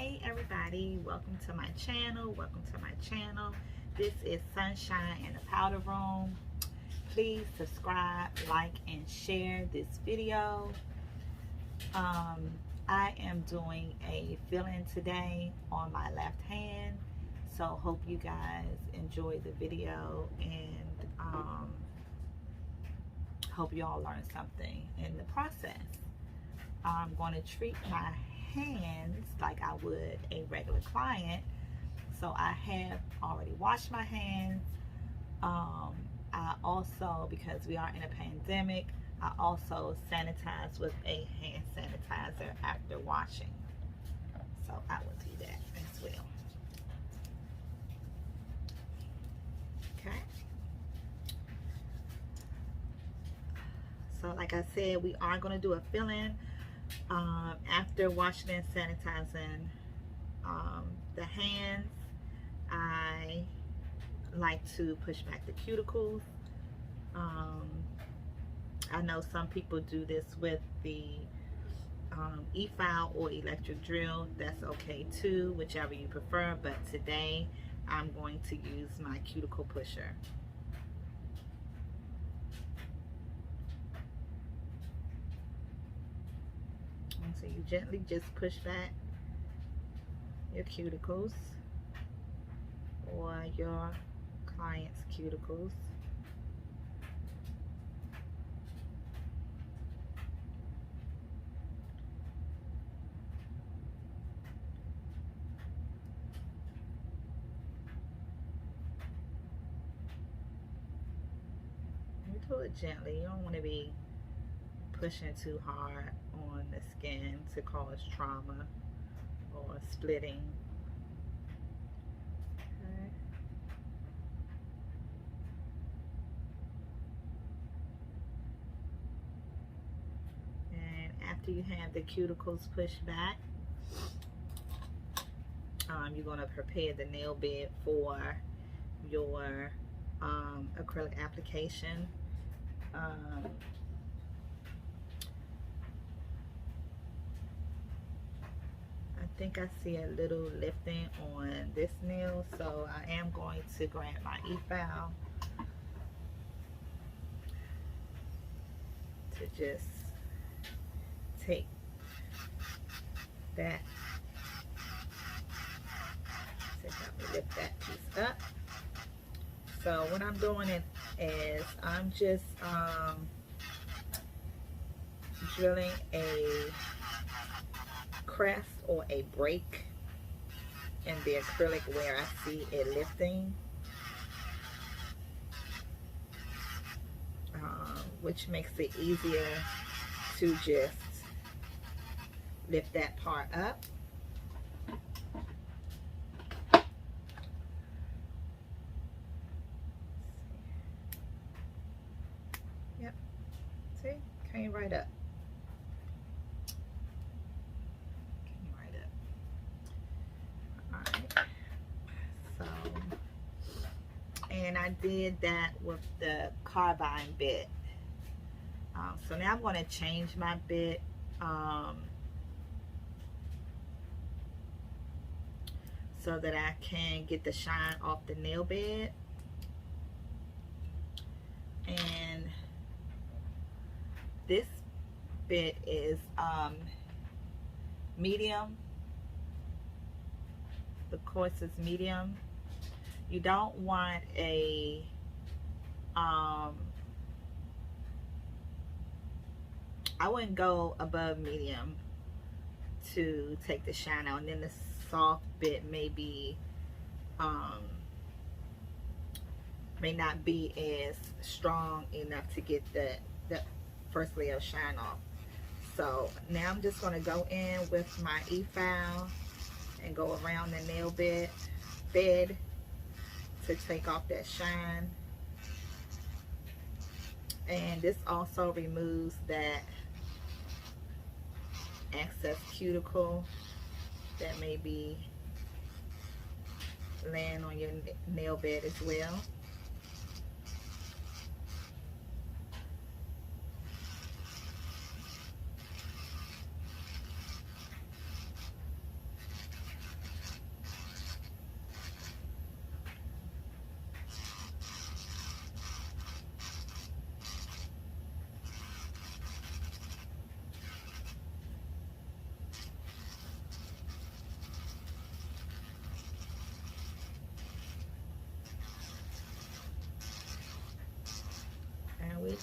Hey everybody, welcome to my channel. This is Sunshine in the Powder Room. Please subscribe, like, and share this video. I am doing a fill-in today on my left hand, so hope you guys enjoy the video and hope you all learn something in the process. I'm going to treat my hands like I would a regular client. So I have already washed my hands. I also, because we are in a pandemic, I also sanitize with a hand sanitizer after washing. So I will do that as well. Okay. So like I said, we are going to do a fill-in. After washing and sanitizing the hands, I like to push back the cuticles. I know some people do this with the e-file or electric drill. That's okay too, whichever you prefer, but today I'm going to use my cuticle pusher. So you gently just push back your cuticles or your client's cuticles. You do it gently. You don't want to be pushing too hard on the skin to cause trauma or splitting. Okay. And after you have the cuticles pushed back, you're going to prepare the nail bed for your acrylic application. I think I see a little lifting on this nail, so I am going to grab my e-file to just take that, to help me lift that piece up. So what I'm doing is I'm just drilling a crest or a break in the acrylic where I see it lifting, which makes it easier to just lift that part up. Yep, see, came right up. And I did that with the carbine bit. So now I'm going to change my bit so that I can get the shine off the nail bed. And this bit is medium. The course is medium. You don't want a I wouldn't go above medium to take the shine out, and then the soft bit may be may not be as strong enough to get the first layer of shine off. So now I'm just going to go in with my e-file and go around the nail bed to take off that shine. And this also removes that excess cuticle that may be laying on your nail bed as well.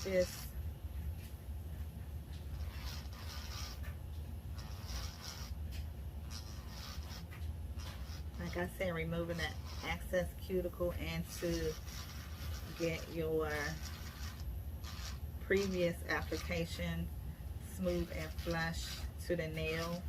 just like I said, removing that excess cuticle and to get your previous application smooth and flush to the nail.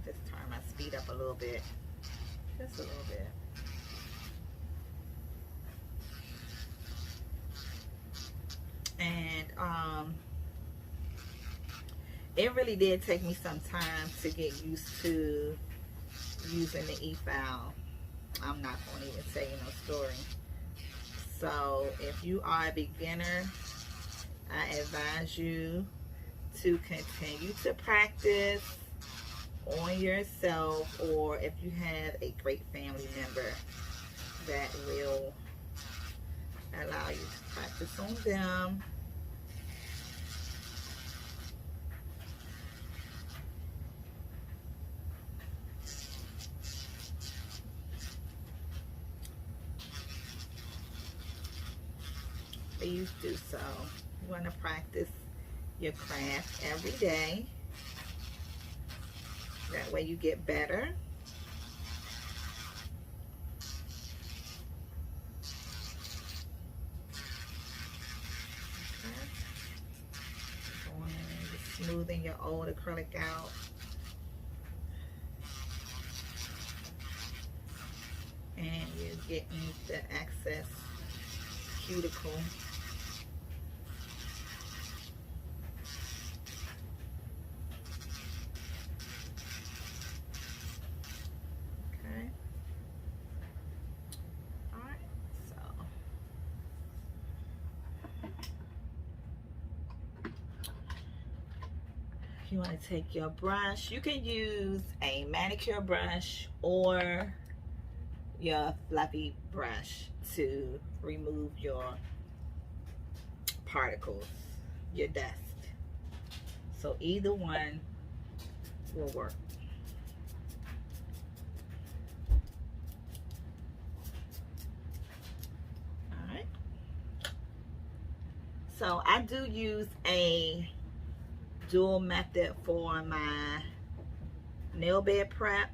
Just turn my speed up a little bit, just a little bit. And it really did take me some time to get used to using the e-file. I'm not going to even tell you no story. So if you are a beginner, I advise you to continue to practice on yourself, or if you have a great family member that will allow you to practice on them. Please do so. You want to practice your craft every day. That way you get better. Smoothing your old acrylic out. And you're getting the excess cuticle. Okay. All right. So you want to take your brush. You can use a manicure brush or your fluffy brush to remove your particles, your dust. So either one will work. All right. So I do use a dual method for my nail bed prep.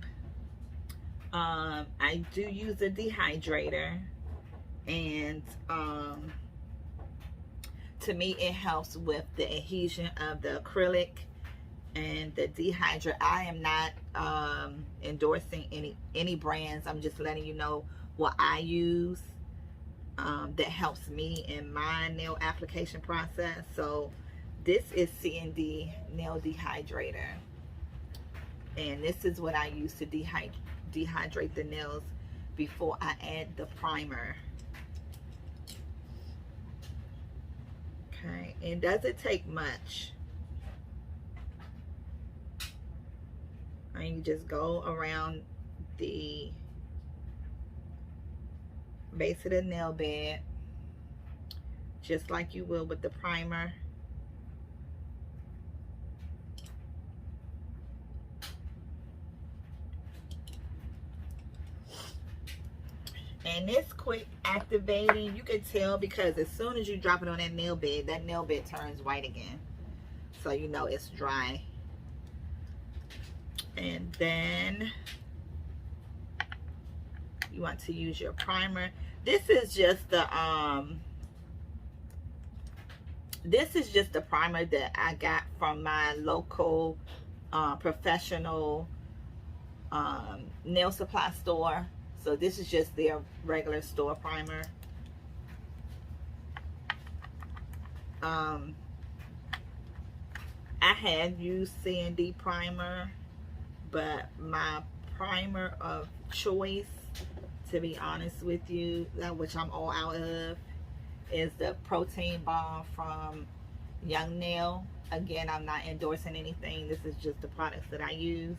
I do use a dehydrator, and to me it helps with the adhesion of the acrylic and the dehydrator. I am not endorsing any brands. I'm just letting you know what I use that helps me in my nail application process. So this is C&D nail dehydrator, and this is what I use to dehydrate the nails before I add the primer. Okay, it doesn't take much. And you just go around the base of the nail bed just like you will with the primer. And this quick activating, you can tell because as soon as you drop it on that nail bed turns white again. So you know it's dry. And then you want to use your primer. This is just the primer that I got from my local professional nail supply store. So this is just their regular store primer. I had used C&D primer, but my primer of choice, to be honest with you, that which I'm all out of, is the Protein Bomb from Young Nail. Again, I'm not endorsing anything. This is just the products that I use.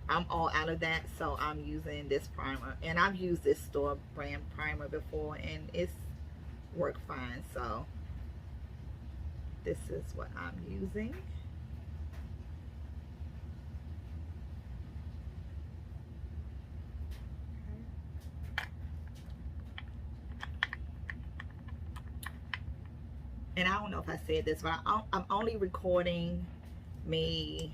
I'm all out of that, so I'm using this primer. And I've used this store brand primer before, and it's worked fine. So this is what I'm using. And I don't know if I said this, but I'm only recording me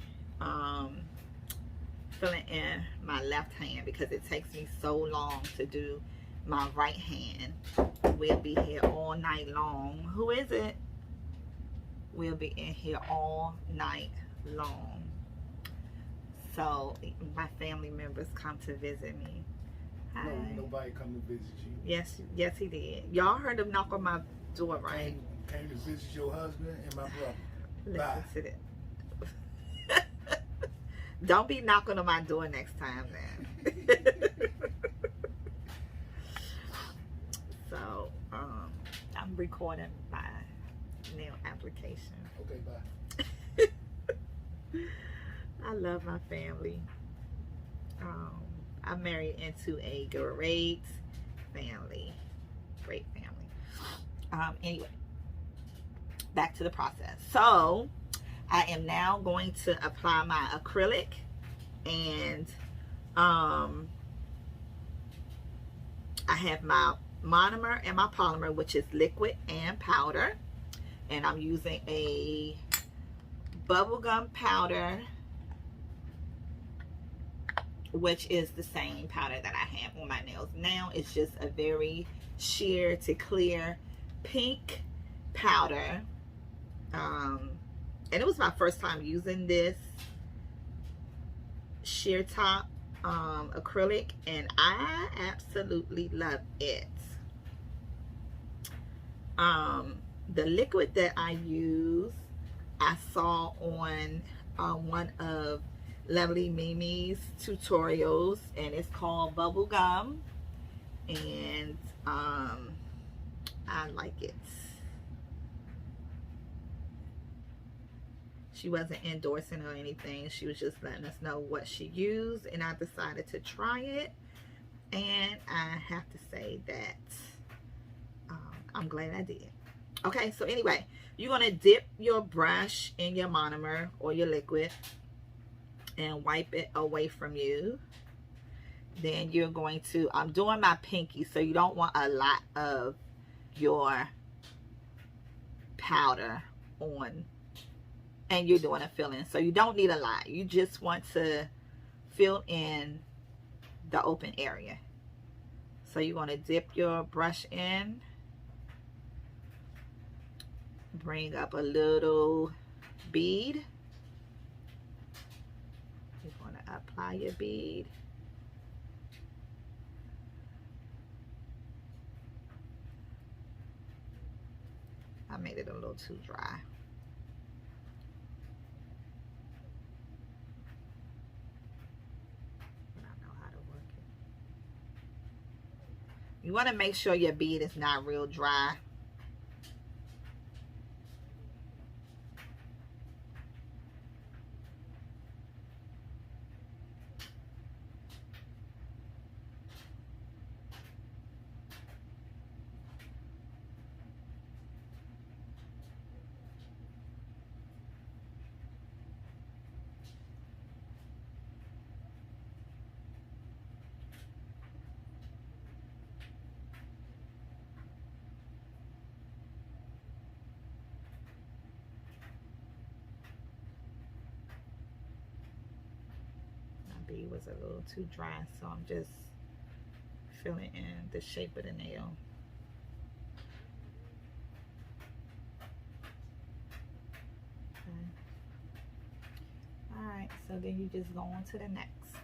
filling in my left hand because it takes me so long to do my right hand. We'll be here all night long. Who is it? We'll be in here all night long. So my family members come to visit me. Hi. No, nobody come to visit you. Yes, he did. Y'all heard him knock on my door, right? Came to visit your husband and my brother. Listen Bye. to that. Don't be knocking on my door next time, then. So, I'm recording my nail application. Okay, bye. I love my family. I'm married into a great family. Great family. Anyway, back to the process. So, I am now going to apply my acrylic, and I have my monomer and my polymer, which is liquid and powder, and I'm using a bubblegum powder, which is the same powder that I have on my nails now. It's just a very sheer to clear pink powder. And it was my first time using this sheer top acrylic, and I absolutely love it. The liquid that I use, I saw on one of Lovely Mimi's tutorials, and it's called Bubblegum, and I like it. She wasn't endorsing or anything. She was just letting us know what she used, and I decided to try it, and I have to say that I'm glad I did. Okay, so anyway, you're going to dip your brush in your monomer or your liquid and wipe it away from you. Then you're going to, I'm doing my pinky, so you don't want a lot of your powder on, and you're doing a fill-in, so you don't need a lot. You just want to fill in the open area. So you're going to dip your brush in, bring up a little bead. You're going to apply your bead. I made it a little too dry. But I know how to work it. You want to make sure your bead is not real dry. Was a little too dry, so I'm just filling in the shape of the nail. Okay. Alright, so then you just go on to the next.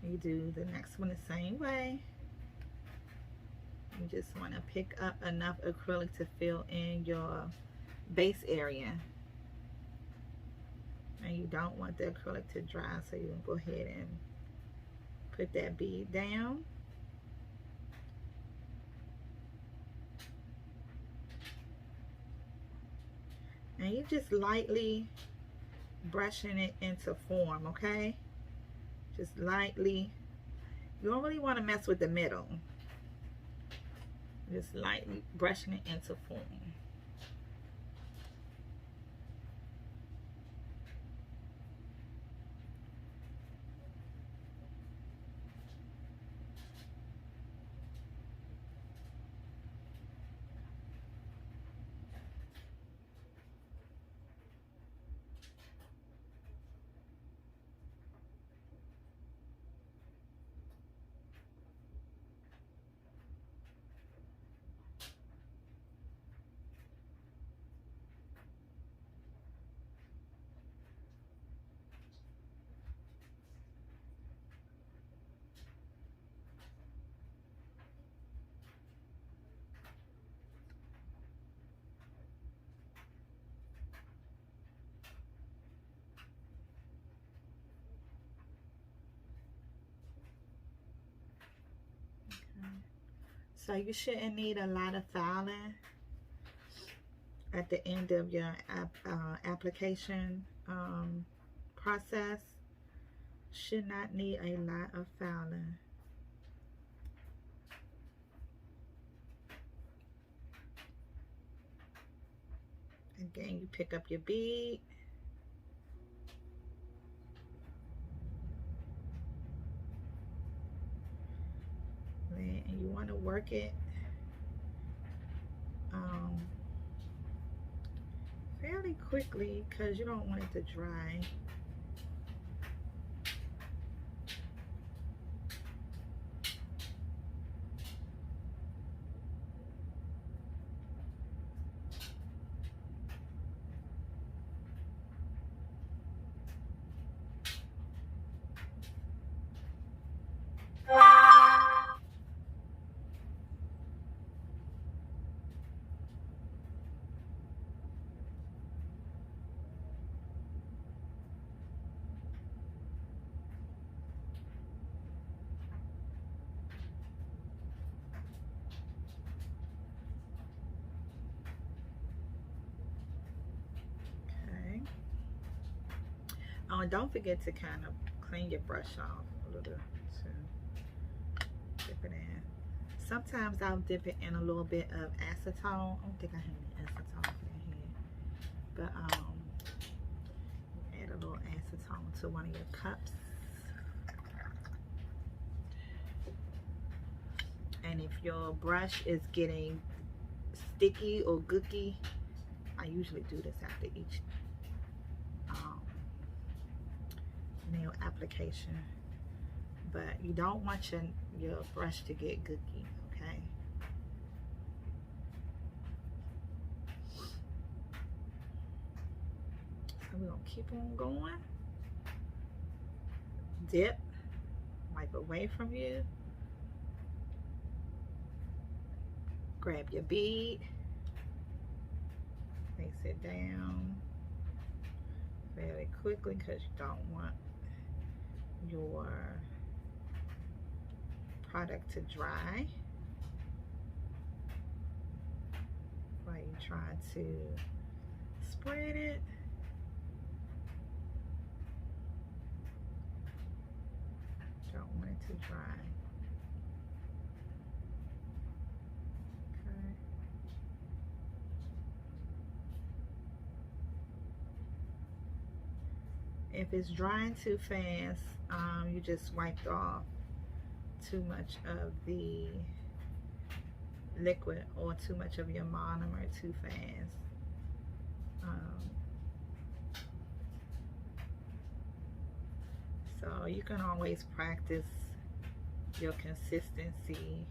You do the next one the same way. You just want to pick up enough acrylic to fill in your base area. And you don't want the acrylic to dry, so you can go ahead and put that bead down. And you just lightly brushing it into form, okay? Just lightly. You don't really want to mess with the middle. Just lightly brushing it into form. So you shouldn't need a lot of filing at the end of your application process. Should not need a lot of filing. Again, you pick up your bead. And you want to work it fairly quickly because you don't want it to dry. Oh, and don't forget to kind of clean your brush off a little to dip it in. Sometimes I'll dip it in a little bit of acetone. I don't think I have any acetone in here, but add a little acetone to one of your cups. And if your brush is getting sticky or gooky, I usually do this after each nail application, but you don't want your brush to get gooky, okay? So we're gonna keep on going. Dip, wipe away from you. Grab your bead, place it down fairly quickly because you don't want your product to dry while you try to spread it. Don't want it to dry. If it's drying too fast, you just wiped off too much of the liquid or too much of your monomer too fast. So you can always practice your consistency.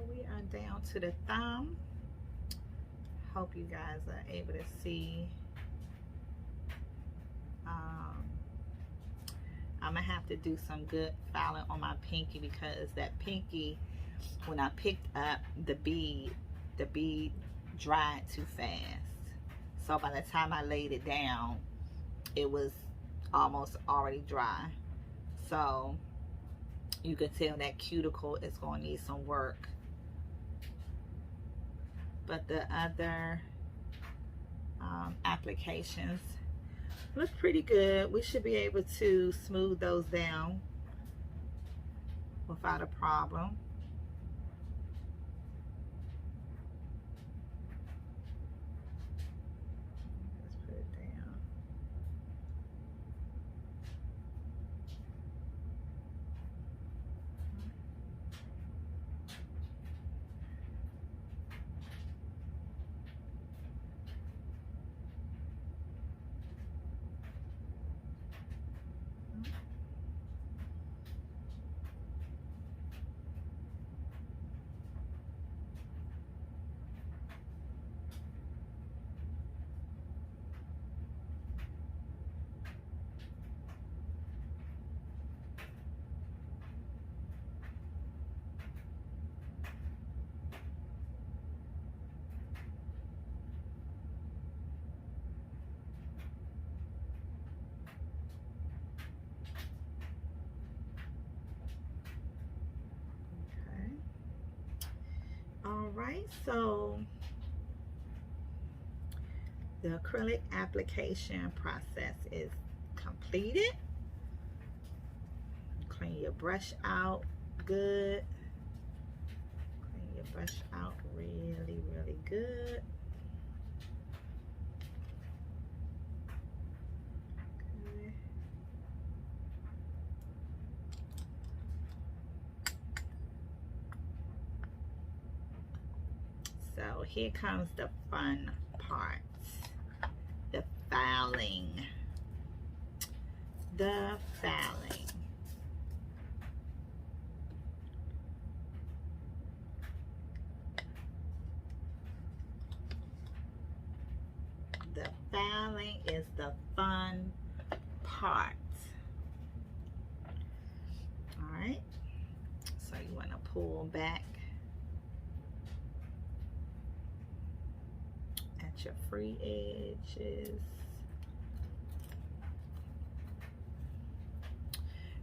we are down to the thumb. Hope you guys are able to see. I'm gonna have to do some good filing on my pinky, because that pinky, when I picked up the bead dried too fast. So by the time I laid it down, it was almost already dry. So you can tell that cuticle is going to need some work. But the other applications look pretty good. We should be able to smooth those down without a problem. Let's put it down. Alright, so the acrylic application process is completed. Clean your brush out good. Clean your brush out really, really good. Okay. So here comes the fun part, the filing. The filing. The filing is the fun part. All right, so you want to pull back at your free edges.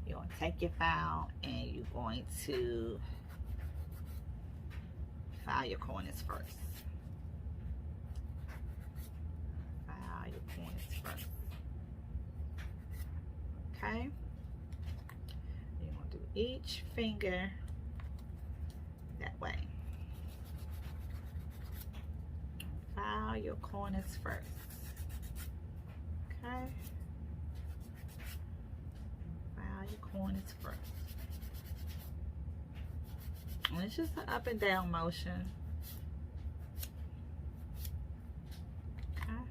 You're going to take your file and you're going to file your corners first. File your corners first. Okay? You're going to do each finger that way. File your corners first. Okay? File your corners first. And it's just an up and down motion. Okay?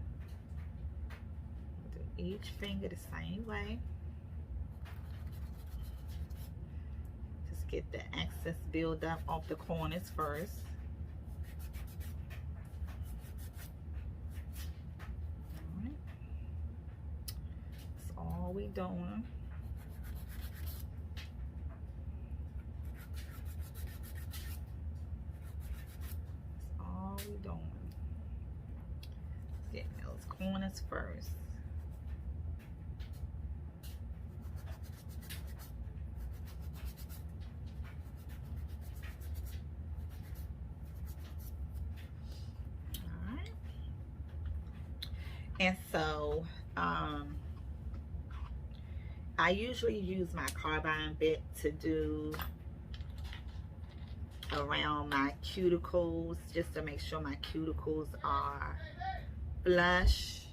Do each finger the same way. Just get the excess buildup off the corners first. Alright. That's all we doing. Doing. Get those corners first. All right. And so I usually use my carbine bit to do around my cuticles, just to make sure my cuticles are flush.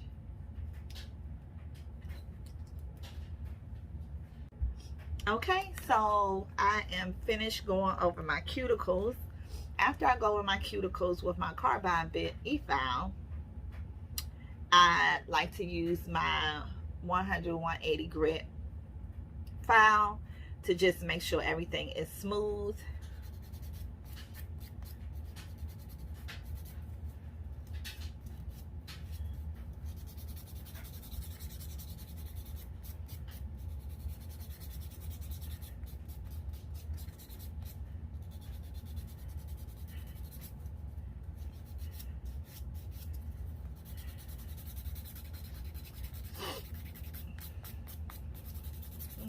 Okay, so I am finished going over my cuticles. After I go over my cuticles with my carbine bit e-file, I like to use my 100-180 grit file to just make sure everything is smooth.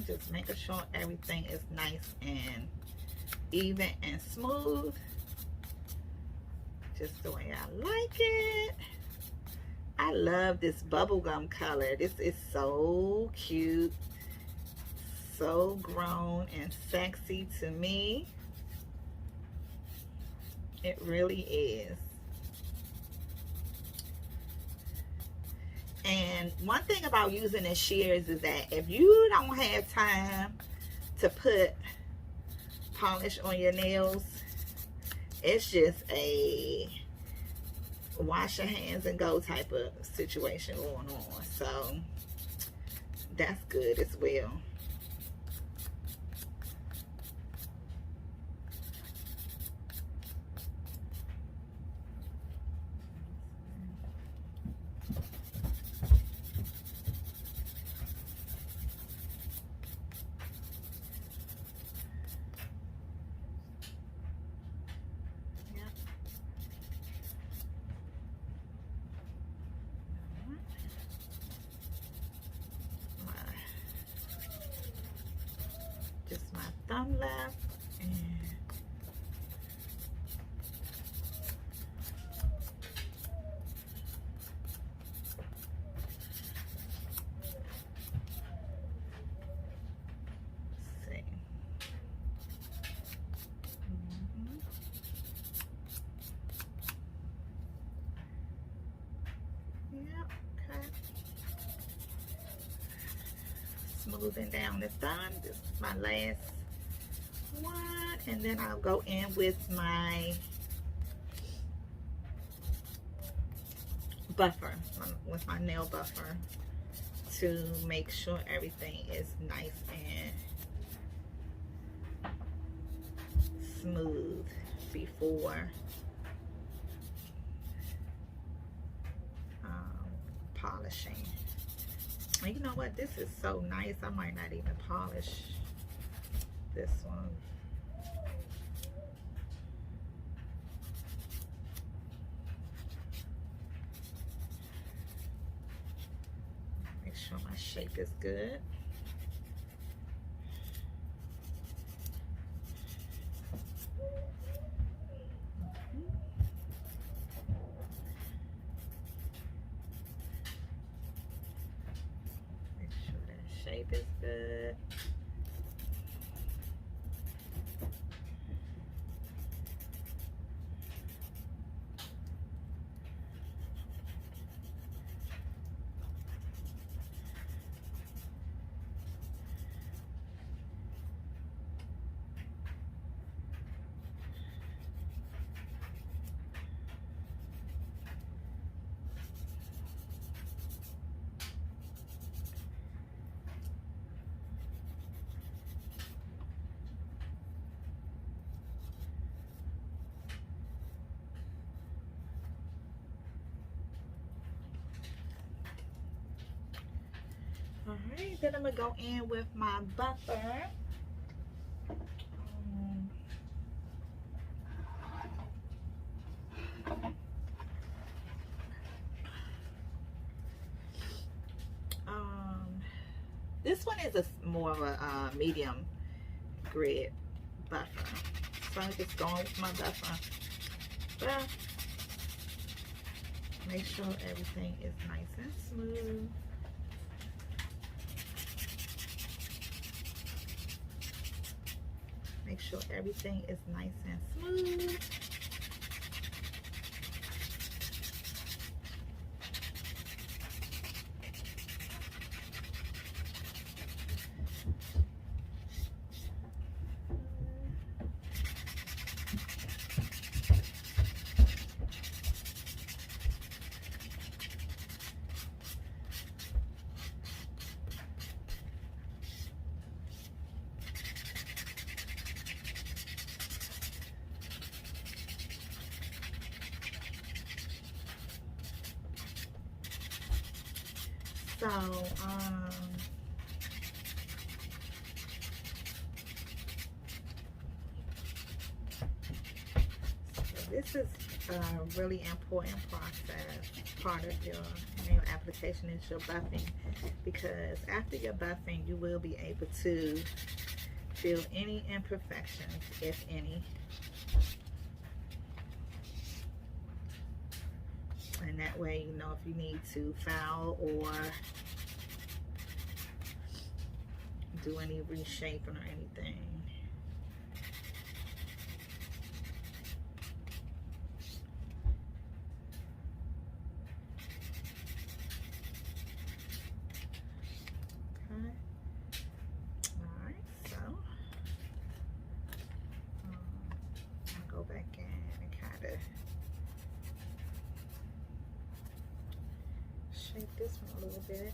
just making sure everything is nice and even and smooth, just the way I like it. I love this bubblegum color. This is so cute, so grown and sexy to me. It really is. And one thing about using the shears is that if you don't have time to put polish on your nails, it's just a wash your hands and go type of situation going on. So that's good as well. Just my thumb left, and see. Yep, okay. Smoothing down the thumb. This is my last one, and then I'll go in with my buffer, with my nail buffer, to make sure everything is nice and smooth before polishing. And you know what? This is so nice. I might not even polish this one. Make sure my shape is good. Make sure that shape is good. Alright, then I'm going to go in with my buffer. This one is more of a medium grit buffer. So I'm just going with my buffer. But make sure everything is nice and smooth. Make sure everything is nice and smooth. So, this is a really important part of your nail application. application is your buffing, because after your buffing you will be able to feel any imperfections, if any. And that way you know if you need to file or do any reshaping or anything. Go back in and kind of shape this one a little bit.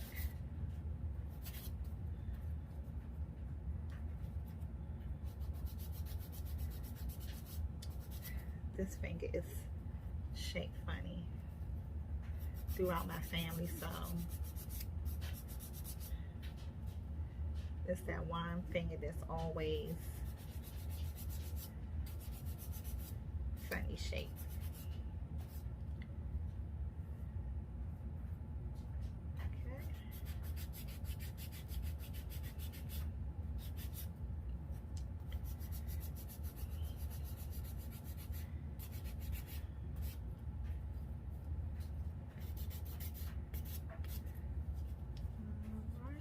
This finger is shaped funny throughout my family, so it's that one finger that's always funny shape. Okay. All right.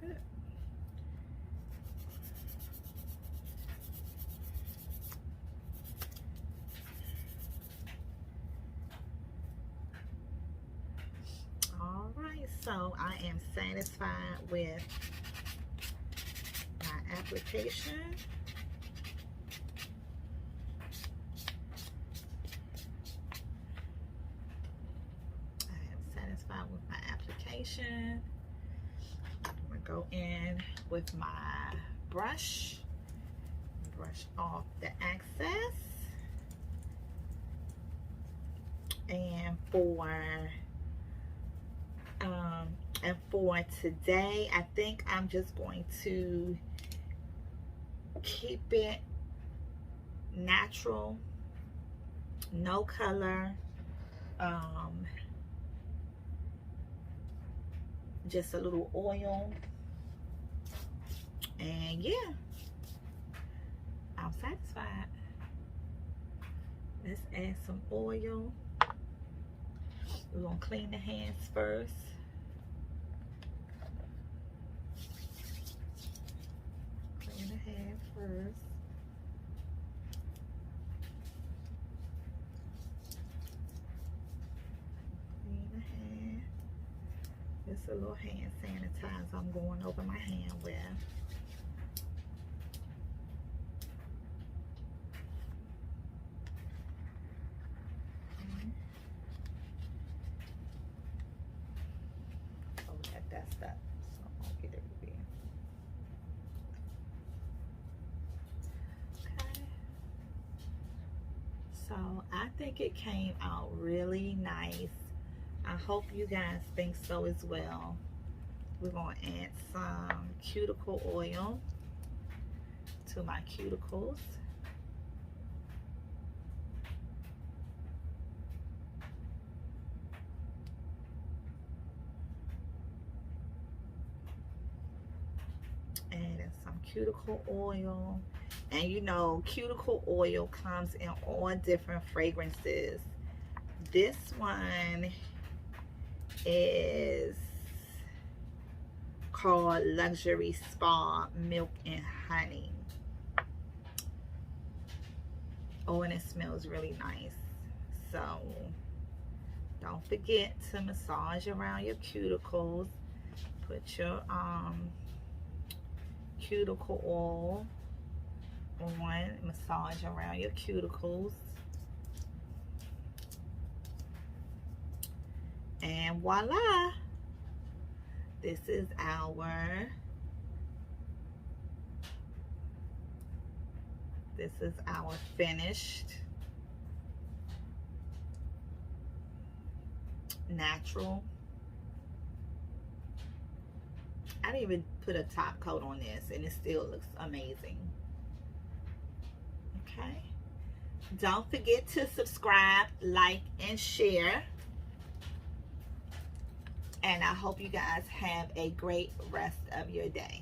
Good. All right, so I am satisfied with my application. I am satisfied with my application. I'm gonna go in with my brush off the excess. And for today, I think I'm just going to keep it natural, no color, just a little oil, and yeah, I'm satisfied. Let's add some oil. We're gonna clean the hands first. Clean the hands first. Clean the hand. Just a little hand sanitizer I'm going over my hand with. Dust up, so I'll get everywhere. Okay, so I think it came out really nice. I hope you guys think so as well. We're going to add some cuticle oil to my cuticles. Adding some cuticle oil, and you know cuticle oil comes in all different fragrances. This one is called Luxury Spa Milk and Honey. Oh, and it smells really nice. So don't forget to massage around your cuticles. Put your cuticle oil on, massage around your cuticles, and voila, this is our finished natural. I didn't even put a top coat on this and it still looks amazing. Okay, Don't forget to subscribe, like, and share. And I hope you guys have a great rest of your day.